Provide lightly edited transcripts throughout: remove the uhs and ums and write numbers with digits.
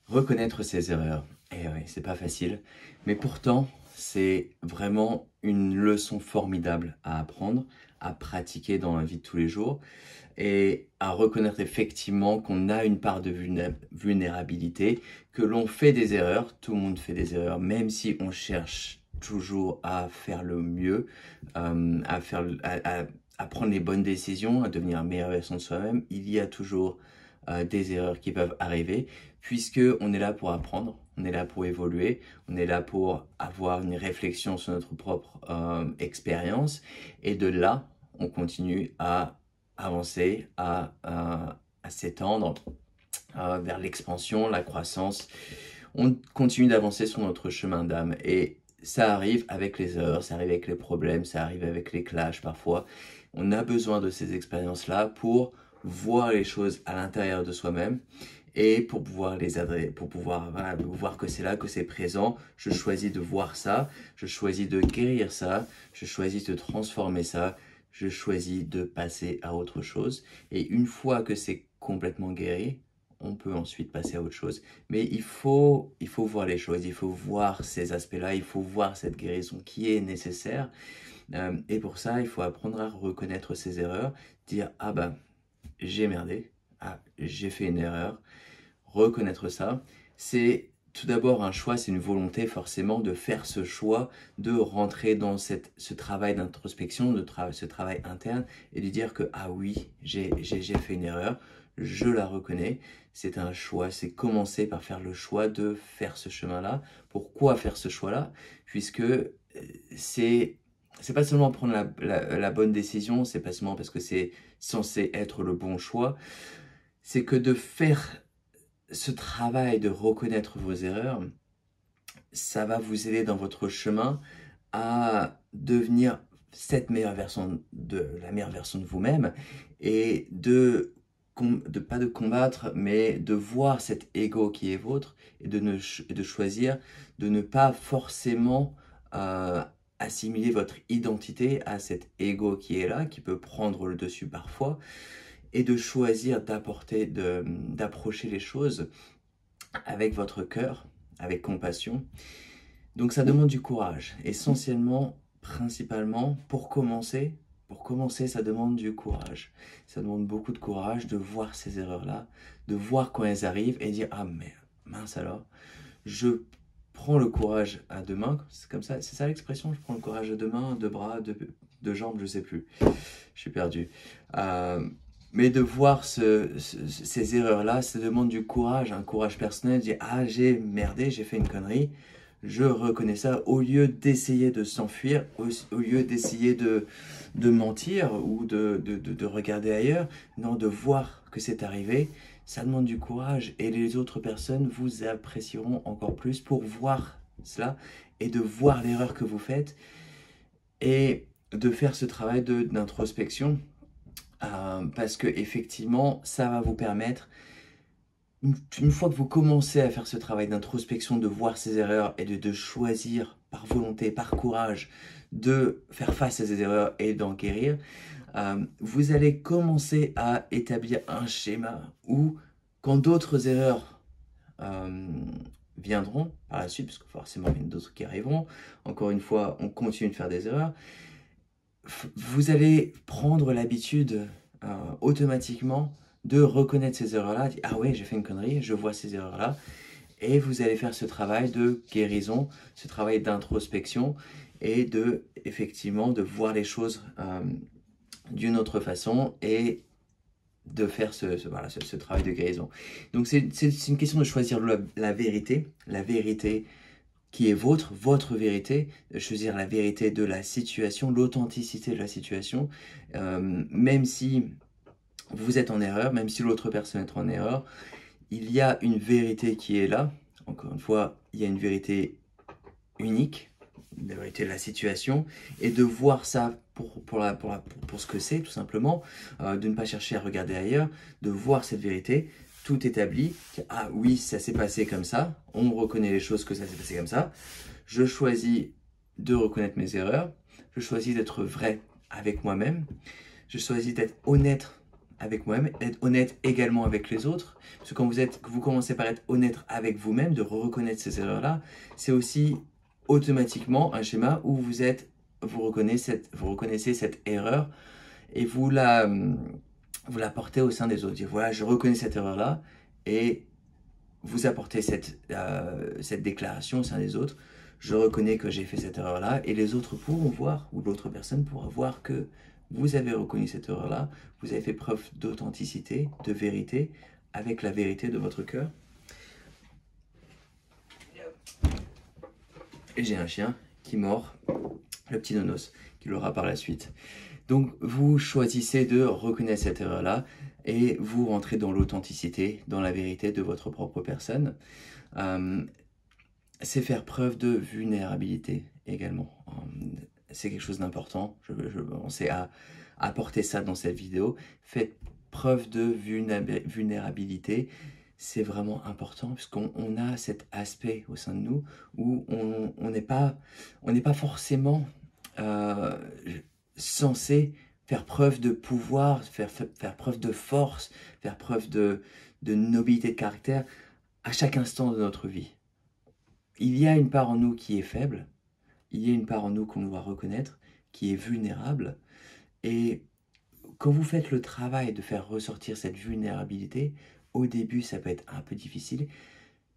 Reconnaître ses erreurs. Et oui, c'est pas facile. Mais pourtant, c'est vraiment une leçon formidable à apprendre, à pratiquer dans la vie de tous les jours et à reconnaître effectivement qu'on a une part de vulnérabilité, que l'on fait des erreurs, tout le monde fait des erreurs, même si on cherche toujours à faire le mieux, à prendre les bonnes décisions, à devenir la meilleure version de soi-même, il y a toujours des erreurs qui peuvent arriver, puisque on est là pour apprendre, on est là pour évoluer, on est là pour avoir une réflexion sur notre propre expérience, et de là, on continue à avancer, à s'étendre vers l'expansion, la croissance. On continue d'avancer sur notre chemin d'âme et ça arrive avec les erreurs, ça arrive avec les problèmes, ça arrive avec les clashs parfois. On a besoin de ces expériences-là pour voir les choses à l'intérieur de soi-même et pour pouvoir les adresser, pour pouvoir voir que c'est là, que c'est présent. Je choisis de voir ça, je choisis de guérir ça, je choisis de transformer ça, je choisis de passer à autre chose. Et une fois que c'est complètement guéri, on peut ensuite passer à autre chose. Mais il faut voir les choses, il faut voir ces aspects-là, il faut voir cette guérison qui est nécessaire. Et pour ça, il faut apprendre à reconnaître ses erreurs, dire « Ah ben, j'ai merdé, ah, j'ai fait une erreur ». Reconnaître ça, c'est tout d'abord un choix, c'est une volonté forcément de faire ce choix, de rentrer dans ce travail d'introspection, ce travail interne et de dire que ah oui, j'ai fait une erreur, je la reconnais, c'est un choix, c'est commencer par faire le choix de faire ce chemin-là. Pourquoi faire ce choix-là? Puisque c'est pas seulement prendre la bonne décision, c'est pas seulement parce que c'est censé être le bon choix, c'est que de faire ce travail de reconnaître vos erreurs, ça va vous aider dans votre chemin à devenir la meilleure version de vous-même et pas de combattre, mais de voir cet ego qui est vôtre et de choisir de ne pas forcément assimiler votre identité à cet ego qui est là, qui peut prendre le dessus parfois, et de choisir d'approcher les choses avec votre cœur, avec compassion. Donc ça demande du courage, essentiellement, principalement, pour commencer, ça demande du courage. Ça demande beaucoup de courage de voir ces erreurs-là, de voir quand elles arrivent et dire « Ah merde, mince alors, je prends le courage à deux mains », c'est comme ça, c'est ça l'expression, je prends le courage à deux mains, deux bras, deux jambes, je sais plus, je suis perdu. Mais de voir ces erreurs-là, ça demande du courage, un courage personnel, de dire « Ah, j'ai merdé, j'ai fait une connerie ». Je reconnais ça au lieu d'essayer de s'enfuir, au lieu d'essayer de mentir ou de regarder ailleurs. Non, de voir que c'est arrivé, ça demande du courage et les autres personnes vous apprécieront encore plus pour voir cela et de voir l'erreur que vous faites et de faire ce travail d'introspection parce que effectivement, ça va vous permettre une fois que vous commencez à faire ce travail d'introspection, de voir ses erreurs et de choisir par volonté, par courage, de faire face à ces erreurs et d'en guérir, vous allez commencer à établir un schéma où, quand d'autres erreurs viendront par la suite, parce que forcément il y en a d'autres qui arriveront, encore une fois, on continue de faire des erreurs, vous allez prendre l'habitude automatiquement de reconnaître ces erreurs-là, dire « Ah ouais, j'ai fait une connerie, je vois ces erreurs-là ». Et vous allez faire ce travail de guérison, ce travail d'introspection et effectivement, de voir les choses d'une autre façon et de faire ce travail de guérison. Donc, c'est une question de choisir la vérité qui est votre vérité, de choisir la vérité de la situation, l'authenticité de la situation, même si vous êtes en erreur, même si l'autre personne est en erreur, il y a une vérité qui est là. Encore une fois, il y a une vérité unique, la vérité de la situation, et de voir ça pour ce que c'est, tout simplement, de ne pas chercher à regarder ailleurs, de voir cette vérité, tout établi. Ah oui, ça s'est passé comme ça, on reconnaît les choses que ça s'est passé comme ça. Je choisis de reconnaître mes erreurs, je choisis d'être vrai avec moi-même, je choisis d'être honnête avec moi-même, être honnête également avec les autres. Parce que quand vous commencez par être honnête avec vous-même, de reconnaître ces erreurs-là, c'est aussi automatiquement un schéma où vous reconnaissez cette erreur et vous la portez au sein des autres. Dire, voilà, je reconnais cette erreur-là et vous apportez cette déclaration au sein des autres. Je reconnais que j'ai fait cette erreur-là et les autres pourront voir, ou l'autre personne pourra voir que vous avez reconnu cette erreur-là, vous avez fait preuve d'authenticité, de vérité, avec la vérité de votre cœur. Et j'ai un chien qui mord le petit nonos, qui l'aura par la suite. Donc, vous choisissez de reconnaître cette erreur-là et vous rentrez dans l'authenticité, dans la vérité de votre propre personne. C'est faire preuve de vulnérabilité également. C'est quelque chose d'important. Je vais commencer à apporter ça dans cette vidéo. Faites preuve de vulnérabilité. C'est vraiment important puisqu'on a cet aspect au sein de nous où on n'est pas forcément censé faire preuve de pouvoir, faire preuve de force, faire preuve de nobilité de caractère à chaque instant de notre vie. Il y a une part en nous qui est faible, il y a une part en nous qu'on doit reconnaître, qui est vulnérable. Et quand vous faites le travail de faire ressortir cette vulnérabilité, au début ça peut être un peu difficile,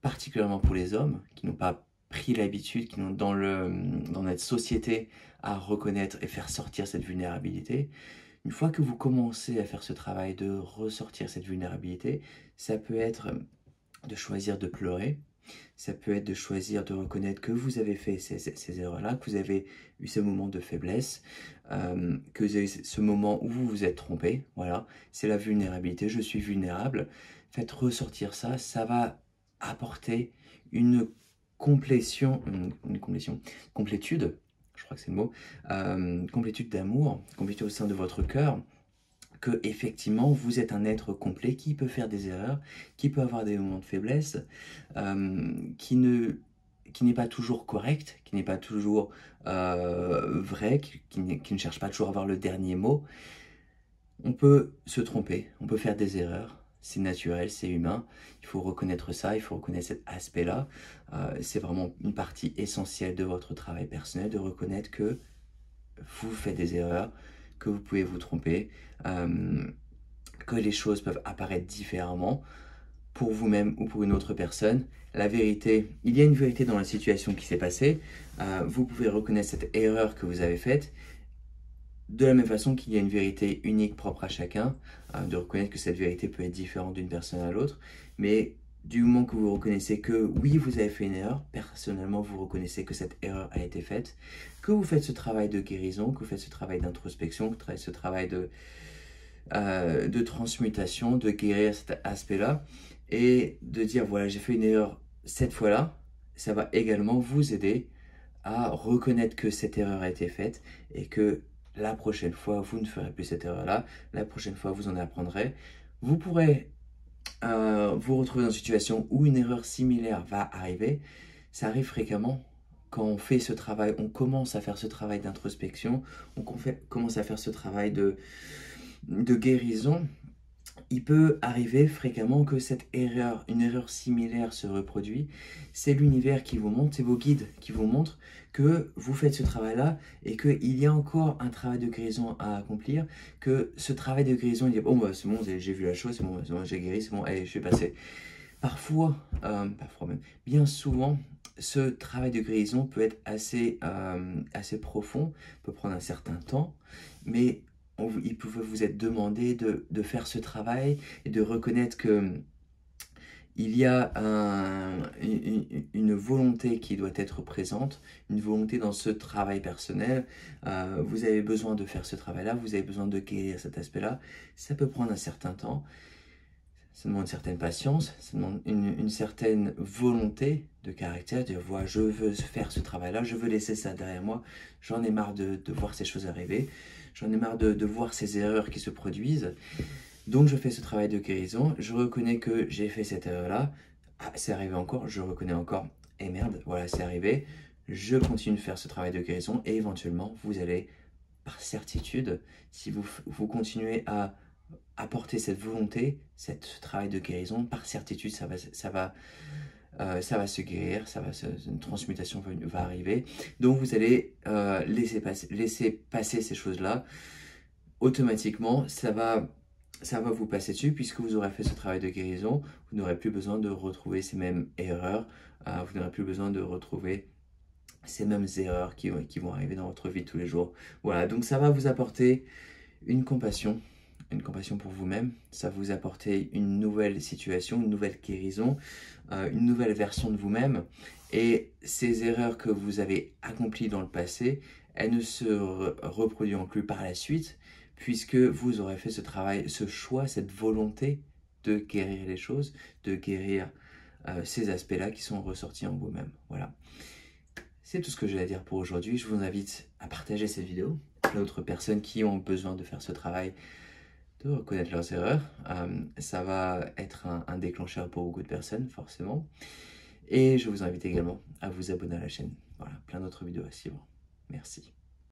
particulièrement pour les hommes qui n'ont pas pris l'habitude, qui n'ont dans notre société à reconnaître et faire sortir cette vulnérabilité. Une fois que vous commencez à faire ce travail de ressortir cette vulnérabilité, ça peut être de choisir de pleurer, ça peut être de choisir de reconnaître que vous avez fait ces erreurs-là, que vous avez eu ce moment de faiblesse, que vous avez ce moment où vous vous êtes trompé. Voilà, c'est la vulnérabilité, je suis vulnérable. Faites ressortir ça, ça va apporter une complétude, je crois que c'est le mot, complétude d'amour, complétude au sein de votre cœur, que effectivement vous êtes un être complet qui peut faire des erreurs, qui peut avoir des moments de faiblesse, qui n'est pas toujours correct, qui n'est pas toujours vrai, qui ne cherche pas toujours à avoir le dernier mot. On peut se tromper, on peut faire des erreurs, c'est naturel, c'est humain, il faut reconnaître ça, il faut reconnaître cet aspect-là. C'est vraiment une partie essentielle de votre travail personnel, de reconnaître que vous faites des erreurs, que vous pouvez vous tromper, que les choses peuvent apparaître différemment pour vous-même ou pour une autre personne. La vérité, il y a une vérité dans la situation qui s'est passée. Vous pouvez reconnaître cette erreur que vous avez faite de la même façon qu'il y a une vérité unique propre à chacun, de reconnaître que cette vérité peut être différente d'une personne à l'autre, mais du moment que vous reconnaissez que oui, vous avez fait une erreur, personnellement, vous reconnaissez que cette erreur a été faite, que vous faites ce travail de guérison, que vous faites ce travail d'introspection, que vous faites ce travail de transmutation, de guérir cet aspect-là, et de dire, voilà, j'ai fait une erreur cette fois-là, ça va également vous aider à reconnaître que cette erreur a été faite, et que la prochaine fois, vous ne ferez plus cette erreur-là, la prochaine fois, vous en apprendrez. Vous pourrez vous retrouver dans une situation où une erreur similaire va arriver. Ça arrive fréquemment quand on fait ce travail, on commence à faire ce travail d'introspection, on commence à faire ce travail de guérison. Il peut arriver fréquemment que une erreur similaire se reproduit. C'est l'univers qui vous montre, c'est vos guides qui vous montrent que vous faites ce travail-là et qu'il y a encore un travail de guérison à accomplir, que ce travail de guérison, il dit, bon, bah, c'est bon, j'ai vu la chose, c'est bon, j'ai guéri, c'est bon, allez, je suis passé. Parfois même, bien souvent, ce travail de guérison peut être assez profond, peut prendre un certain temps, mais il peut vous être demandé de faire ce travail et de reconnaître que il y a une volonté qui doit être présente, une volonté dans ce travail personnel. Vous avez besoin de faire ce travail-là, vous avez besoin de guérir cet aspect-là. Ça peut prendre un certain temps, ça demande une certaine patience, ça demande une certaine volonté de caractère, de dire, voilà, je veux faire ce travail-là, je veux laisser ça derrière moi, j'en ai marre de voir ces choses arriver. J'en ai marre de voir ces erreurs qui se produisent. Donc je fais ce travail de guérison. Je reconnais que j'ai fait cette erreur-là. Ah, c'est arrivé encore. Je reconnais encore. Et merde, voilà, c'est arrivé. Je continue de faire ce travail de guérison. Et éventuellement, vous allez, par certitude, si vous continuez à apporter cette volonté, ce travail de guérison, par certitude, ça va se guérir, une transmutation va arriver. Donc vous allez laisser passer ces choses-là. Automatiquement, ça va vous passer dessus puisque vous aurez fait ce travail de guérison. Vous n'aurez plus besoin de retrouver ces mêmes erreurs. Vous n'aurez plus besoin de retrouver ces mêmes erreurs qui vont arriver dans votre vie tous les jours. Voilà, donc ça va vous apporter une compassion pour vous-même. Ça va vous apporter une nouvelle situation, une nouvelle guérison, une nouvelle version de vous-même. Et ces erreurs que vous avez accomplies dans le passé, elles ne se reproduiront plus par la suite, puisque vous aurez fait ce travail, ce choix, cette volonté de guérir les choses, de guérir ces aspects-là qui sont ressortis en vous-même. Voilà. C'est tout ce que j'ai à dire pour aujourd'hui. Je vous invite à partager cette vidéo à d'autres personnes qui ont besoin de faire ce travail, de reconnaître leurs erreurs. Ça va être un déclencheur pour beaucoup de personnes, forcément. Et je vous invite également à vous abonner à la chaîne. Voilà, plein d'autres vidéos à suivre. Merci.